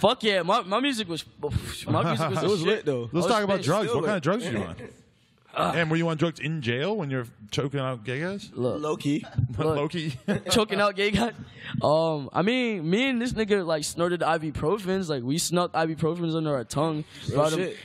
Fuck yeah, my music was It was lit though. Let's talk about drugs. What kind of drugs lit. were you on? And were you on drugs in jail when you're choking out gay guys? Low key. Low key. Choking out gay guys. I mean, me and this nigga like snorted ibuprofens. Like we snuck ibuprofens under our tongue.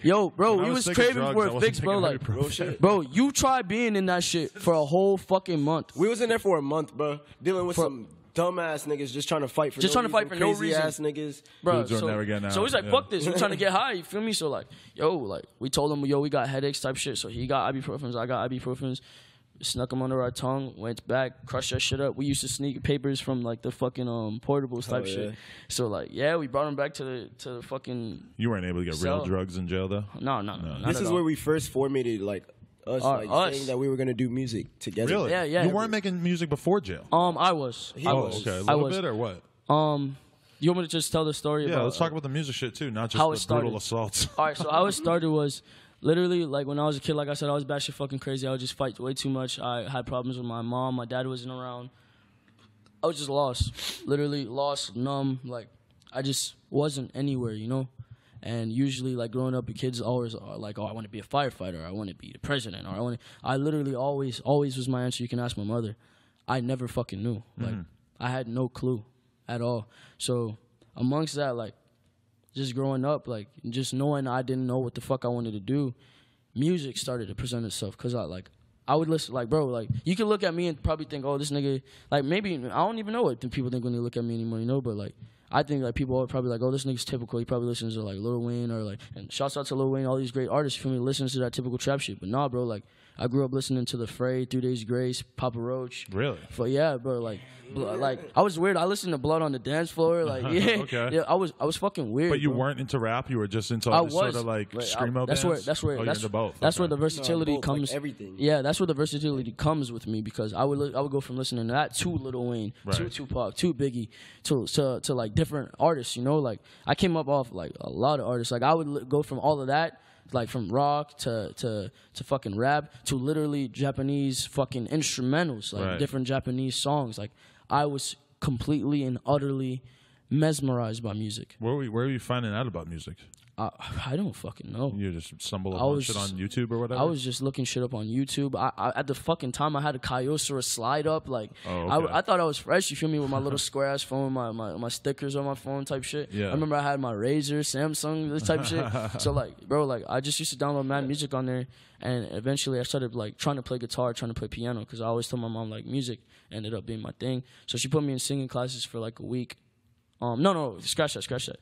Yo, bro, we was craving for a fix, bro. Like, bro, you tried being in that shit for a whole fucking month. We was in there for a month, bro, dealing with some dumbass niggas just trying to fight for no reason. Ass niggas, bro. So he's like, fuck this. We're trying to get high. You feel me? So like, we told him, we got headaches type shit. So he got ibuprofens. I got ibuprofens. Snuck them under our tongue. Went back, crushed that shit up. We used to sneak papers from like the fucking portables type shit. So like, we brought him back to the fucking. You weren't able to get real drugs in jail though. No. This is where we first formatted like. Us saying that we were gonna do music together. Really? Yeah. You weren't making music before jail. I was. Okay. A little bit or what? You want me to just tell the story? Yeah, about, let's talk about the music shit too, not just the brutal assaults. All right, so how it started was literally like when I was a kid. Like I said, I was batshit fucking crazy. I would just fight way too much. I had problems with my mom. My dad wasn't around. I was just lost, literally lost, numb. Like I just wasn't anywhere, you know. And usually, like, growing up, kids always are like, I want to be a firefighter, or I want to be the president, or I literally always was my answer. You can ask my mother. I never fucking knew. Like, I had no clue at all. So, amongst that, like, just growing up, like, just knowing I didn't know what the fuck I wanted to do, music started to present itself. Because I would listen, like, bro, like, you can look at me and probably think, oh, this nigga, like, maybe, I don't even know what people think when they look at me anymore, you know, but, like, I think like people are probably like, oh, this nigga's typical. He probably listens to like Lil Wayne or like, and shouts out to Lil Wayne, all these great artists. You feel me? Listens to that typical trap shit. But nah, bro, like I grew up listening to The Fray, 3 Days Grace, Papa Roach. Really? But yeah, bro, like I was weird. I listened to Blood on the Dance Floor. Like yeah, I was fucking weird. But you bro. Weren't into rap. You were just into sort of like screamo bands. That's where the versatility comes. Like everything. Yeah, that's where the versatility comes with me because I would go from listening to that to Lil Wayne, to Tupac, to Biggie, to like different artists. You know, like I came up off like a lot of artists. Like I would go from all of that. Like from rock to fucking rap to literally Japanese fucking instrumentals, like different Japanese songs. Like I was completely and utterly mesmerized by music. Where were you finding out about music? I don't fucking know. You just stumbled upon shit on YouTube or whatever? I was just looking shit up on YouTube. I at the fucking time, I had a Kyocera slide up. Like, I thought I was fresh, you feel me, with my little square-ass phone, my stickers on my phone type shit. Yeah. I remember I had my Razr, Samsung, this type of shit. So, like, bro, like, I just used to download mad music on there. And eventually I started, like, trying to play guitar, trying to play piano. Because I always told my mom, like, music ended up being my thing. So she put me in singing classes for, like, a week. No, scratch that.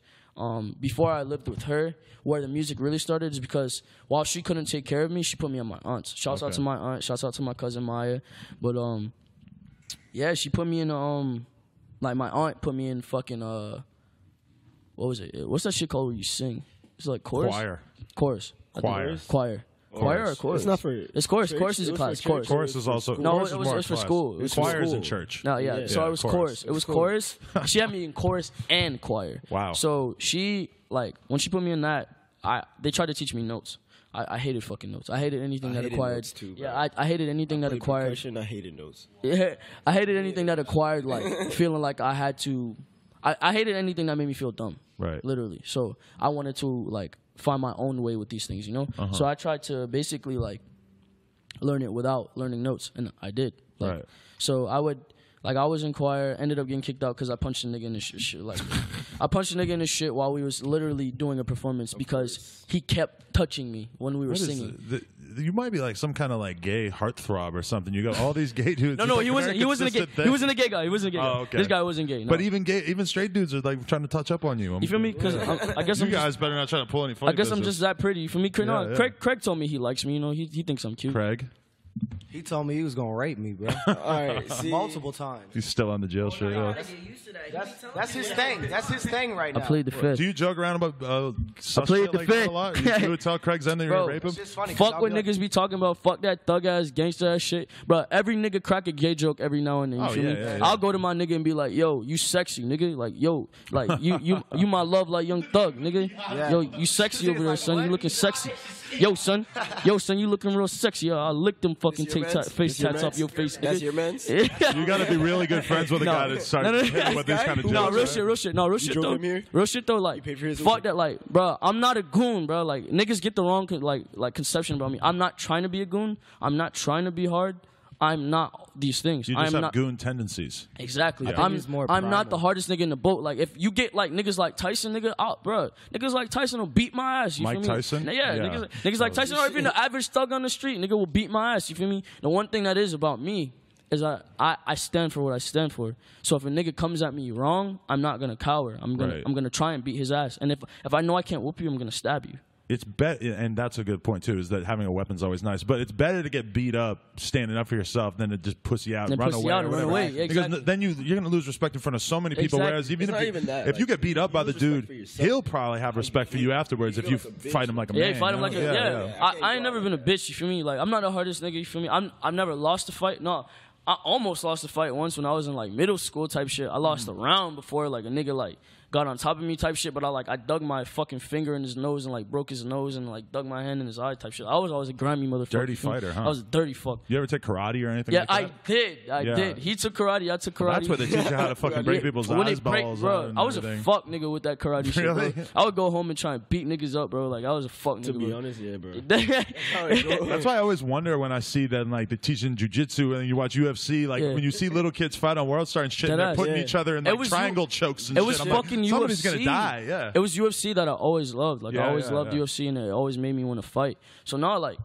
Before I lived with her, where the music really started is because while she couldn't take care of me, she put me on my aunt's. Shouts out to my aunt. Shouts out to my cousin Maya. But yeah, she put me in like my aunt put me in fucking what was it? What's that shit called where you sing? It's like chorus. Chorus. Choir or chorus? It's not for. It's chorus. Chorus is a class. Chorus. Chorus is also. No, it was for school. It was choir is in church. No, yeah. So it was chorus. It was chorus. She had me in chorus and choir. Wow. So she like when she put me in that, they tried to teach me notes. I hated fucking notes. I hated anything that acquired. Notes too, bro. Yeah, I hated anything that acquired. I hated notes. Yeah, I hated anything that acquired like feeling like I had to. I hated anything that made me feel dumb. Right. Literally. So I wanted to like find my own way with these things, you know? So I tried to basically like learn it without learning notes, and I did. Like, right. So I was in choir, ended up getting kicked out because I punched a nigga in his shit. Like, I punched a nigga in his shit while we was literally doing a performance because he kept touching me when we were singing. You might be like some kind of like gay heartthrob or something. You got all these gay dudes. No, he wasn't a gay. He wasn't a gay guy. He wasn't a gay guy. Okay. This guy wasn't gay. No. But even straight dudes are like trying to touch up on you. You feel me? Because I guess you guys better not try to pull any funny. I guess I'm just that pretty. You feel me? Yeah. Craig told me he likes me. You know, he thinks I'm cute. Craig. He told me he was gonna rape me, bro. All right, see? Multiple times. He's still on the jail shit. Yeah. That's his thing. That's his thing right now. I plead the fifth. Do you joke around about I plead the like fifth. a lot? You would tell Craig Zen that you're gonna rape him? It's just funny. Fuck what niggas be talking about. Fuck that thug ass gangster ass shit, bro. Every nigga crack a gay joke every now and then. You feel me? Yeah. I'll go to my nigga and be like, yo, you sexy, nigga. Like, yo, like you my love like Young Thug, nigga. Yo, you sexy over there, son. You looking sexy. Yo, son, you looking real sexy. I'll lick them fucking face tats off your face. That's your man's? You gotta be really good friends with a guy that starts hitting with this kind of jokes. No, real shit. No, real shit though. Real shit though. Like, fuck that. Like, bro, I'm not a goon, bro. Like, niggas get the wrong like conception about me. I'm not trying to be a goon. I'm not trying to be hard. I'm not these things. You just have goon tendencies. Exactly. Yeah. I'm not the hardest nigga in the boat. Like, if you get like niggas like Tyson, bro, niggas like Tyson will beat my ass. You Mike feel me? Tyson? Yeah. Niggas like Tyson, or even the average thug on the street, nigga will beat my ass. You feel me? The one thing that is about me is I stand for what I stand for. So if a nigga comes at me wrong, I'm not gonna cower. I'm gonna try and beat his ass. And if I know I can't whoop you, I'm gonna stab you. It's and that's a good point too, is that having a weapon's always nice. But it's better to get beat up standing up for yourself than to just pussy out and run away. Yeah, because then you're going to lose respect in front of so many people. Whereas if you get beat up by the dude, he'll probably have respect for you afterwards if you fight him like a man. Yeah, fight him like a I ain't never been a bitch. You feel me? Like, I'm not the hardest nigga. You feel me? I've never lost a fight. No. I almost lost a fight once when I was in like middle school type shit. I lost a round before like a nigga like got on top of me type shit, but I dug my fucking finger in his nose and like broke his nose and like dug my hand in his eye type shit. I was always a grimy motherfucker. Dirty fighter, huh? I was a dirty fuck. You ever take karate or anything? Yeah, like that? I did. He took karate. I took karate. That's where they teach you how to fucking break people's eyeballs. Bro, I was a fuck nigga with that karate shit, bro. I would go home and try and beat niggas up, bro. Like, I was a fuck nigga. To be honest, yeah, bro. That's why I always wonder when I see that like they teaching jujitsu and you watch UFC, like when you see little kids fight on World Star and shit, and they're putting each other in like triangle chokes and shit. It was fucking UFC. Somebody's gonna die. Yeah. It was UFC that I always loved. Like, I always loved UFC, and it always made me want to fight. So now, like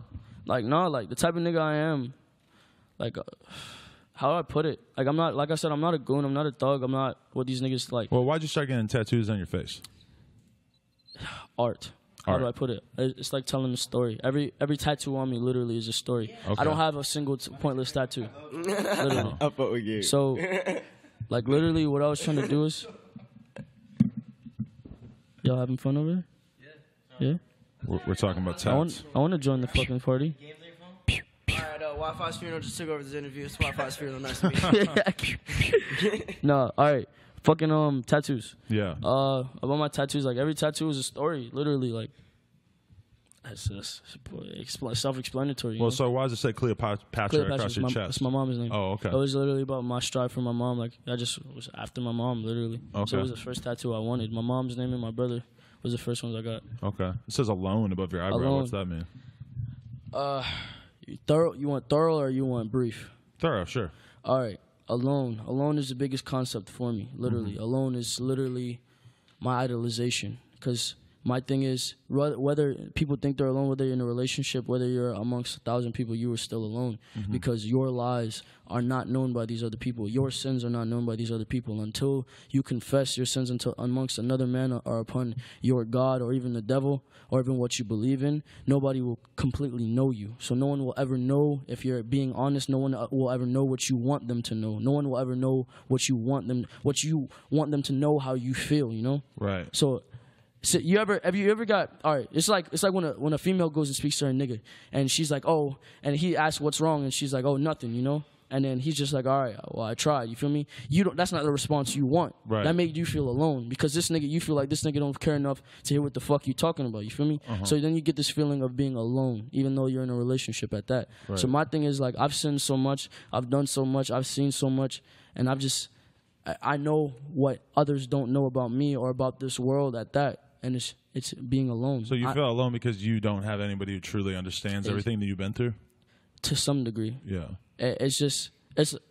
the type of nigga I am, like, how do I put it? Like, I'm not, like I said, I'm not a goon. I'm not a thug. I'm not what these niggas like. Well, why'd you start getting tattoos on your face? Art. How do I put it? It's like telling a story. Every tattoo on me literally is a story. Okay. I don't have a single pointless tattoo. Literally. I fuck with you. So, like, literally what I was trying to do is... Y'all having fun over there? Yeah? We're talking about tats. I want to join the fucking party. Alright, Wi-Fi's funeral just took over this interview. It's Wi-Fi's funeral. Nice to meet you. No, alright. Fucking tattoos. Yeah. About my tattoos, like, every tattoo is a story. Literally, like, that's self-explanatory. Well, so why does it say Cleopatra across your chest? That's my mom's name. Oh, okay. It was literally about my strive for my mom. Like, I just was after my mom, literally. Okay. So it was the first tattoo I wanted. My mom's name and my brother was the first ones I got. Okay. It says alone above your eyebrow. Alone. What's that mean? You want thorough or you want brief? Thorough, sure. All right. Alone. Alone is the biggest concept for me, literally. Mm-hmm. Alone is literally my idolization. Because my thing is, whether people think they're alone, whether you're in a relationship, whether you're amongst 1,000 people, you are still alone. Mm-hmm. Because your lies are not known by these other people. Your sins are not known by these other people. Until you confess your sins amongst another man or upon your God or even the devil or even what you believe in, nobody will completely know you. So no one will ever know if you're being honest. No one will ever know what you want them to know. No one will ever know what you want them to know, how you feel, you know? Right. So have you ever got, all right, it's like when a female goes and speaks to her nigga and she's like, oh, and he asks what's wrong and she's like, oh, nothing, you know? And then he's just like, all right, well, I tried. You feel me? That's not the response you want. Right. That made you feel alone because you feel like this nigga don't care enough to hear what the fuck you talking about. You feel me? Uh-huh. So then you get this feeling of being alone, even though you're in a relationship at that. Right. So my thing is, like, I've sinned so much, I've done so much, I've seen so much, and I know what others don't know about me or about this world at that. And it's being alone. So you feel alone because you don't have anybody who truly understands everything that you've been through? To some degree. Yeah. It's just,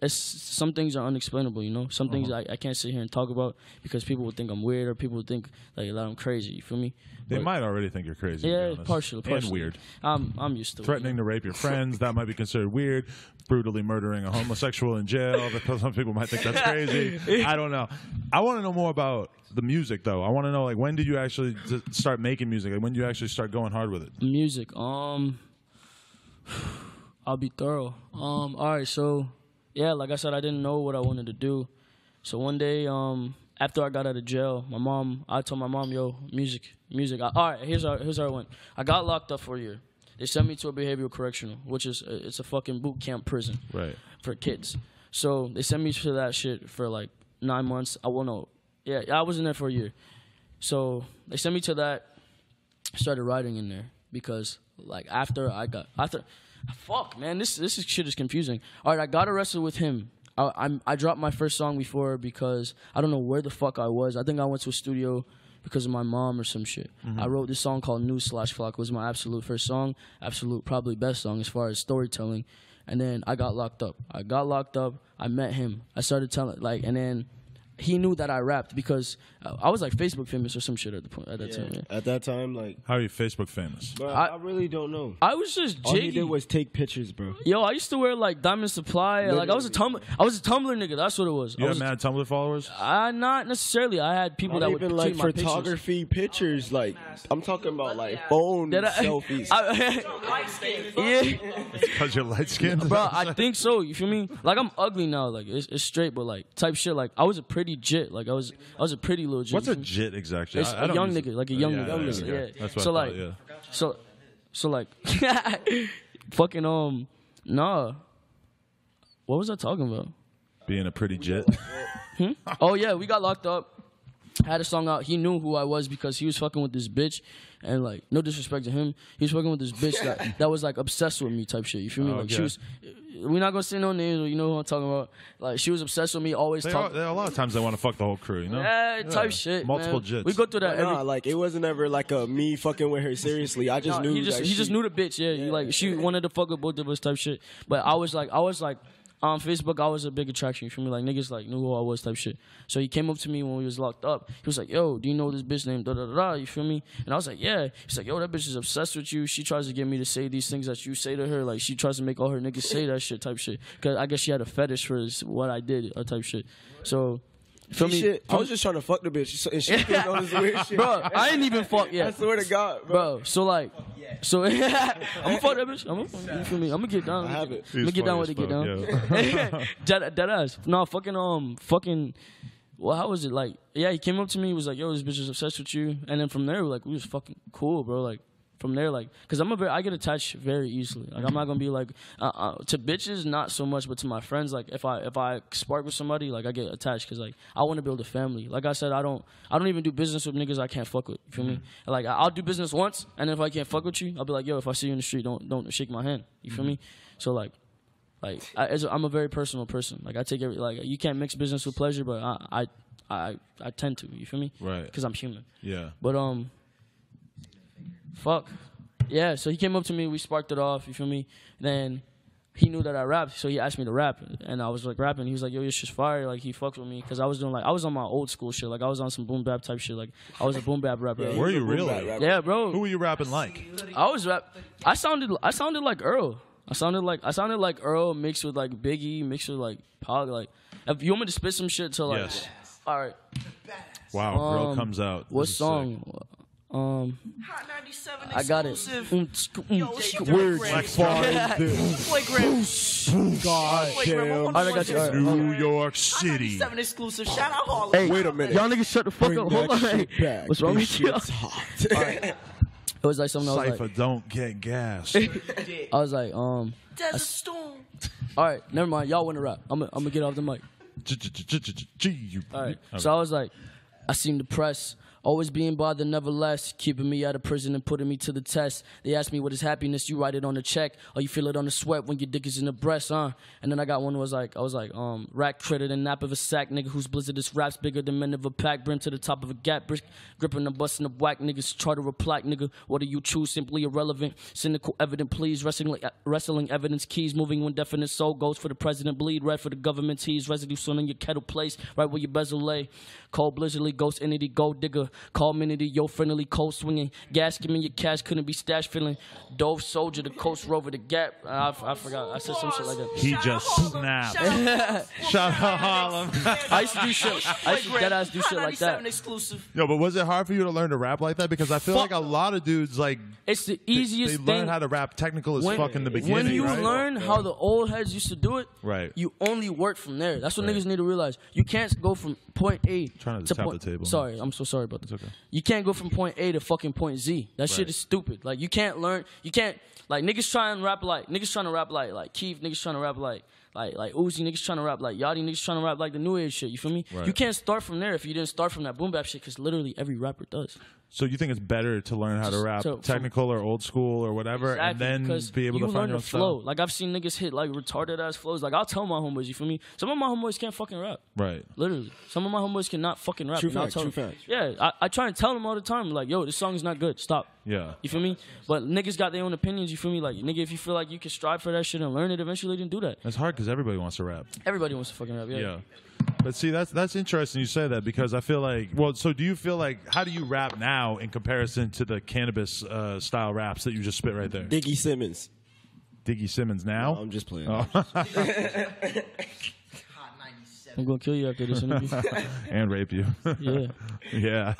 some things are unexplainable, you know? Some things I can't sit here and talk about because people would think I'm weird or people would think like that I'm crazy, you feel me? They might already think you're crazy. Yeah, partially. And weird. I'm used to it. Threatening to rape your friends, that might be considered weird. Brutally murdering a homosexual in jail, because some people might think that's crazy. I don't know. I want to know more about the music, though. I want to know, like, when did you actually start making music? Like, when did you actually start going hard with it? Music, I'll be thorough. All right, so, yeah, like I said, I didn't know what I wanted to do. So one day, after I got out of jail, I told my mom, yo, music. All right, here's how it went. I got locked up for a year. They sent me to a behavioral correctional, which is it's a fucking boot camp prison for kids. So they sent me to that shit for like 9 months. I was in there for a year. So they sent me to that. Started writing in there. because like fuck man, this shit is confusing. All right, I got arrested with him. I dropped my first song before because I don't know where the fuck I was. I think I went to a studio because of my mom or some shit. I wrote this song called News/Flock. It was my absolute first song, absolute probably best song as far as storytelling. And then I got locked up. I met him. I started telling and then he knew that I rapped because I was like Facebook famous or some shit at that time. Yeah. At that time, like, how are you Facebook famous? Bro, I really don't know. I was just jiggy. All he did was take pictures, bro. Yo, I used to wear like Diamond Supply. Literally. Like I was a Tumblr nigga. That's what it was. You had mad Tumblr followers? Not necessarily. I had people that would even like my photography pictures. Like I'm talking about like phone selfies. Yeah, because you're light skinned, bro. I think so. You feel me? Like I'm ugly now. Like it's straight, but like type shit. Like I was a pretty jit. Like I was a pretty little jit. What's a jit exactly? It's a young nigga, like a young nigga. Yeah. That's what so I like, thought, so like, fucking nah. What was I talking about? Being a pretty jit. Oh yeah, we got locked up. Had a song out. He knew who I was because he was fucking with this bitch, and like no disrespect to him, he was fucking with this bitch that was like obsessed with me type shit. You feel me? Like she was. We're not gonna say no names, but you know who I'm talking about. Like she was obsessed with me, always talking. A lot of times they want to fuck the whole crew, you know? Yeah, type shit. Multiple man. jits. We go through that. Like it wasn't ever like a me fucking with her seriously. I just knew. He just knew the bitch. Yeah, like she wanted to fuck with both of us type shit. But I was like. On Facebook, I was a big attraction. You feel me? Like niggas like knew who I was type shit. So he came up to me when we was locked up. He was like, "Yo, do you know this bitch named da da da da?" You feel me? And I was like, "Yeah." He's like, "Yo, that bitch is obsessed with you. She tries to get me to say these things that you say to her. Like she tries to make all her niggas say that shit type shit. Cause I guess she had a fetish for what I did or type shit. So." Feel me? I was just trying to fuck the bitch, and she did all this weird shit. Bro, I ain't even fuck yet. I swear to God, bro. So I'm gonna fuck that bitch. You feel me? I'm gonna get down. I'm gonna get down with it. Get down. Dead ass. No, fucking. Well, how was it? Like, yeah, he came up to me. He was like, "Yo, this bitch is obsessed with you." And then from there, we was fucking cool, bro. Like. From there, like, cause I get attached very easily. Like, I'm not gonna be like to bitches, not so much, but to my friends, like, if I spark with somebody, like, I get attached, cause like I want to build a family. Like I said, I don't even do business with niggas I can't fuck with. You feel me? Like I'll do business once, and if I can't fuck with you, I'll be like, yo, if I see you in the street, don't shake my hand. You feel me? So like I'm a very personal person. Like I take you can't mix business with pleasure, but I tend to. You feel me? Right. Cause I'm human. Yeah. But fuck. Yeah, so he came up to me, we sparked it off, you feel me? Then he knew that I rapped, so he asked me to rap. And I was like rapping. He was like, yo, this shit's fire. Like, he fucked with me. Because I was on my old school shit. Like, I was on some boom bap type shit. Like, I was a boom bap rapper. Were you really? Yeah, bro. Who were you rapping like? I sounded like Earl. I sounded like Earl mixed with like Biggie, mixed with like Pog. Like, if you want me to spit some shit to like. Yes. All right. Wow, Girl Comes Out. What song? Hot 97 I got it. Word like far God, I got you. New York City. 97 exclusive. Shout out Harlem. Hey, wait a minute. Y'all niggas shut the fuck up. Hold on. Hey, what's wrong with you? It's hot. It was like something I was Cypher, like. don't get gas. I was like, Desert Storm. all right, never mind. Y'all want to rap. I'm gonna get off the mic. All right. So I was like, I seem depressed. Always being bothered, never less. Keeping me out of prison and putting me to the test. They asked me what is happiness, you write it on the check. Or you feel it on the sweat when your dick is in the breast, huh? And then I got one I was like, rack credit and nap of a sack, nigga whose blizzardous raps bigger than men of a pack. Brim to the top of a gap, gripping and busting up whack niggas. Try to reply, nigga. What do you choose? Simply irrelevant. Cynical, evident, please. Wrestling evidence keys. Moving when definite soul goes for the president. Bleed red for the government tease. Residue soon in your kettle place. Right where your bezel lay. Cold blizzardly, ghost entity, gold digger. Call minity, yo friendly, cold swinging. Gas, give me your cash, couldn't be stashed feeling. Dove soldier, the coast rover, the gap. I forgot. I said some shit like that. He just snapped. Shout out Harlem. I used to do shit. I used to deadass do shit like that. Exclusive. Yo, but was it hard for you to learn to rap like that? Because I feel like a lot of dudes, like, it's the easiest they thing. learn how to rap technical as fuck in the beginning. When you right? learn how the old heads used to do it, right, you only work from there. That's what niggas need to realize. You can't go from point A to point. The table. Sorry, I'm so sorry about this. It's okay. You can't go from point A to fucking point Z. That shit is stupid. Like you can't learn. You can't like niggas trying to rap like Keith. Niggas trying to rap like Uzi. Niggas trying to rap like Yachty. Niggas trying to rap like the new age shit. You feel me? Right. You can't start from there if you didn't start from that boom bap shit. Because literally every rapper does. So you think it's better to learn how to rap technical or old school or whatever, and then be able to find your own flow. Like I've seen niggas hit like retarded ass flows. Like I'll tell my homeboys, you feel me? Some of my homeboys can't fucking rap. Right. Literally, some of my homeboys cannot fucking rap. True facts. Yeah, I try and tell them all the time, like, yo, this song is not good. Stop. Yeah. You feel me? But niggas got their own opinions. You feel me? Like nigga, if you feel like you can strive for that shit and learn it eventually, then do that. It's hard because everybody wants to rap. Everybody wants to fucking rap. Yeah. But see, that's interesting you say that, because I feel like, well, so do you feel like, how do you rap now in comparison to the cannabis style raps that you just spit right there? Diggy Simmons. Diggy Simmons now? No, I'm just playing. Oh. I'm gonna kill you after this interview. And rape you. Yeah. Yeah.